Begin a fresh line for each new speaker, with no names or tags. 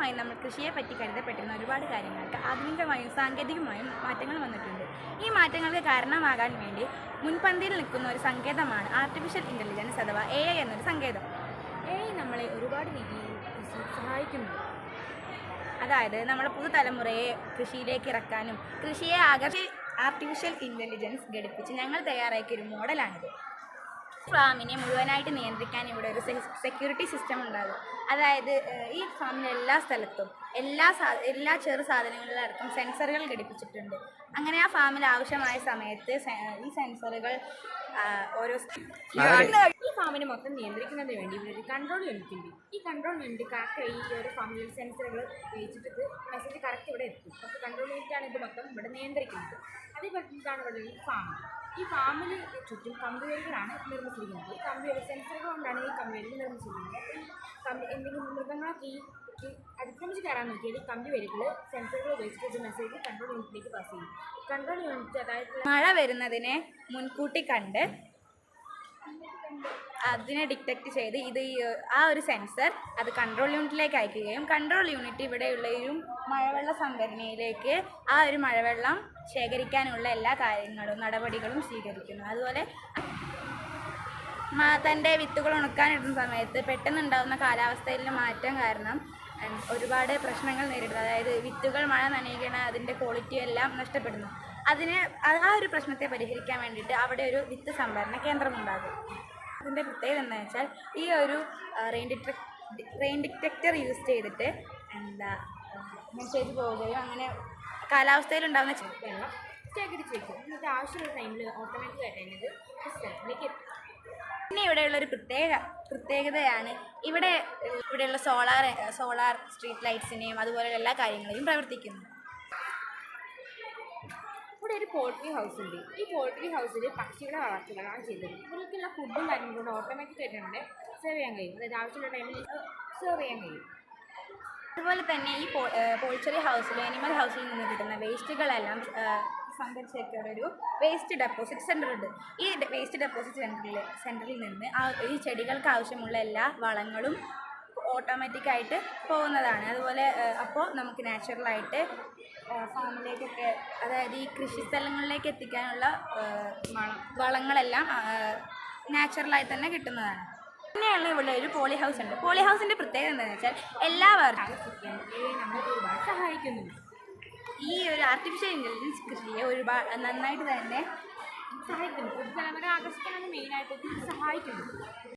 പ്രാചീനമായി നമ്മൾ കൃഷിയെ പറ്റി കരുതപ്പെട്ടിരുന്ന ഒരുപാട് കാര്യങ്ങൾക്ക് ആധുനികമായും സാങ്കേതികമായും മാറ്റങ്ങൾ വന്നിട്ടുണ്ട്. ഈ മാറ്റങ്ങൾക്ക് കാരണമാകാൻ വേണ്ടി മുൻപന്തിയിൽ നിൽക്കുന്ന ഒരു സങ്കേതമാണ് ആർട്ടിഫിഷ്യൽ ഇൻ്റലിജൻസ് അഥവാ AI എന്നൊരു സങ്കേതം. AI നമ്മളെ ഒരുപാട് രീതിയിൽ സഹായിക്കുന്നു. അതായത് നമ്മുടെ പുതുതലമുറയെ കൃഷിയിലേക്ക് ഇറക്കാനും കൃഷിയെ ആർട്ടിഫിഷ്യൽ ഇൻ്റലിജൻസ് ഘടിപ്പിച്ച് ഞങ്ങൾ തയ്യാറാക്കിയ ഒരു മോഡലാണിത്. ഫാമിനെ മുഴുവനായിട്ട് നിയന്ത്രിക്കാൻ ഇവിടെ ഒരു സെക്യൂരിറ്റി സിസ്റ്റം ഉണ്ടാകും. അതായത് ഈ ഫാമിലെ എല്ലാ സ്ഥലത്തും എല്ലാ ചെറു സാധനങ്ങളിലടക്കം സെൻസറുകൾ ഘടിപ്പിച്ചിട്ടുണ്ട്. അങ്ങനെ ആ ഫാമിൽ ആവശ്യമായ സമയത്ത് ഈ സെൻസറുകൾ ഓരോ
ഈ ഫാമിനെ മൊത്തം നിയന്ത്രിക്കുന്നതിന് വേണ്ടി ഇവിടെ ഒരു കൺട്രോൾ യൂണിറ്റ് ഉണ്ട്. ഈ കൺട്രോൾ യൂണിറ്റ് കറക്റ്റ് ഈ ഒരു ഫാമിലെ സെൻസറുകൾ ഉപയോഗിച്ചിട്ട് മെസ്സേജ് കറക്റ്റ് ഇവിടെ എത്തും. അപ്പോൾ കൺട്രോൾ യൂണിറ്റാണ് ഇത് മൊത്തം ഇവിടെ നിയന്ത്രിക്കുന്നത്. അതേപോലെയാണ് ഇവിടെ ഈ ഫാം. ഈ ഫാമിൽ ചുറ്റും കമ്പിവേലികളാണ് നിർമ്മിച്ചിരിക്കുന്നത്. ഈ കമ്പിവേലി സെൻസറുകൾ കൊണ്ടാണ് ഈ കമ്പിവേലി നിർമ്മിച്ചിരിക്കുന്നത്. എന്തെങ്കിലും മൃഗങ്ങളൊക്കെ ഈ അതിക്രമിച്ച് കയറാൻ നോക്കിയാൽ ഈ കമ്പിവേലികൾ സെൻസറുകൾ ഉപയോഗിച്ചിട്ട് മെസ്സേജ് കൺട്രോൾ യൂണിറ്റിലേക്ക് പാസ് ചെയ്യും. കൺട്രോൾ യൂണിറ്റ് അതായത്
മഴ വരുന്നതിനെ മുൻകൂട്ടി കണ്ട് അതിനെ ഡിറ്റക്റ്റ് ചെയ്ത് ആ ഒരു സെൻസർ അത് കൺട്രോൾ യൂണിറ്റിലേക്ക് അയക്കുകയും കൺട്രോൾ യൂണിറ്റ് ഇവിടെയുള്ള ഒരു മഴവെള്ള സംഭരണിയിലേക്ക് ആ ഒരു മഴവെള്ളം ശേഖരിക്കാനുള്ള എല്ലാ നടപടികളും സ്വീകരിക്കുന്നു. അതുപോലെ തൻ്റെ വിത്തുകൾ ഉണക്കാനിടുന്ന സമയത്ത് പെട്ടെന്നുണ്ടാകുന്ന കാലാവസ്ഥയിലെ മാറ്റം കാരണം ഒരുപാട് പ്രശ്നങ്ങൾ നേരിടുന്നു. അതായത് വിത്തുകൾ മഴ നനയുകയാണ്, അതിൻ്റെ ക്വാളിറ്റി എല്ലാം നഷ്ടപ്പെടുന്നു. ആ ഒരു പ്രശ്നത്തെ പരിഹരിക്കാൻ വേണ്ടിയിട്ട് അവിടെ ഒരു വിത്ത് സംഭരണ കേന്ദ്രമുണ്ടാകും. അതിൻ്റെ പ്രത്യേകത എന്താണെന്ന് വെച്ചാൽ ഈ ഒരു റെയിൻ ഡിറ്റക്ടർ യൂസ് ചെയ്തിട്ട് മെസ്സേജ് പോവുകയോ അങ്ങനെ കാലാവസ്ഥയിലുണ്ടാകുന്ന
വെള്ളം ശേഖരിച്ച് വയ്ക്കും. എന്നിട്ട് ആവശ്യമുള്ള ടൈമിൽ ഓട്ടോമാറ്റിക്കായിട്ട് സ്ഥലത്തിലേക്ക് എത്തും.
പിന്നെ ഇവിടെയുള്ളൊരു പ്രത്യേകതയാണ് ഇവിടെയുള്ള സോളാർ സ്ട്രീറ്റ് ലൈറ്റ്സിനെയും അതുപോലെയുള്ള എല്ലാ കാര്യങ്ങളെയും പ്രവർത്തിക്കുന്നു.
ഇവിടെ ഒരു പോൾട്രി ഹൗസ് ഉണ്ട്. ഈ പോൾട്രി ഹൗസിൽ പക്ഷികളെ വളർത്തുകയാണ് ചെയ്തത്. ഇവർക്കുള്ള ഫുഡും കാര്യങ്ങളും ഓട്ടോമാറ്റിക്കായിട്ട് ഇവിടെ സെർവ് ചെയ്യാൻ കഴിയും. അതായത് ആവശ്യമുള്ള ടൈമിൽ സെർവ് ചെയ്യാൻ കഴിയും.
അതുപോലെ തന്നെ ഈ പോൾട്രി ഹൗസിൽ അനിമൽ ഹൗസിൽ നിന്ന് കിട്ടുന്ന വേസ്റ്റുകളെല്ലാം സംഭരിച്ചേക്കുന്ന ഒരു വേസ്റ്റ് ഡെപ്പോസിറ്റ് സെൻ്റർ ഉണ്ട്. ഈ വേസ്റ്റ് ഡെപ്പോസിറ്റ് സെൻറ്ററിൽ നിന്ന് ഈ ചെടികൾക്ക് ആവശ്യമുള്ള എല്ലാ വളങ്ങളും ഓട്ടോമാറ്റിക്കായിട്ട് പോകുന്നതാണ്. അതുപോലെ അപ്പോൾ നമുക്ക് നാച്ചുറലായിട്ട് ഫാമിലേക്കൊക്കെ അതായത് ഈ കൃഷിസ്ഥലങ്ങളിലേക്ക് എത്തിക്കാനുള്ള വളങ്ങളെല്ലാം നാച്ചുറലായി തന്നെ കിട്ടുന്നതാണ്. പിന്നെയുള്ള ഇവിടെ ഒരു പോളി ഹൗസ് ഉണ്ട്. പോളി ഹൗസിൻ്റെ പ്രത്യേകത എന്താണെന്ന് വെച്ചാൽ എല്ലാവർക്കും
നമ്മളെ ഒരുപാട് സഹായിക്കുന്നു.
ഈ ഒരു ആർട്ടിഫിഷ്യൽ ഇൻ്റലിജൻസ് കൃഷിയെ ഒരുപാട് നന്നായിട്ട് തന്നെ
സഹായിക്കുന്നു. പൊതുജനങ്ങളെ ആകർഷിക്കാനാണ് മെയിനായിട്ട് സഹായിക്കുന്നത്.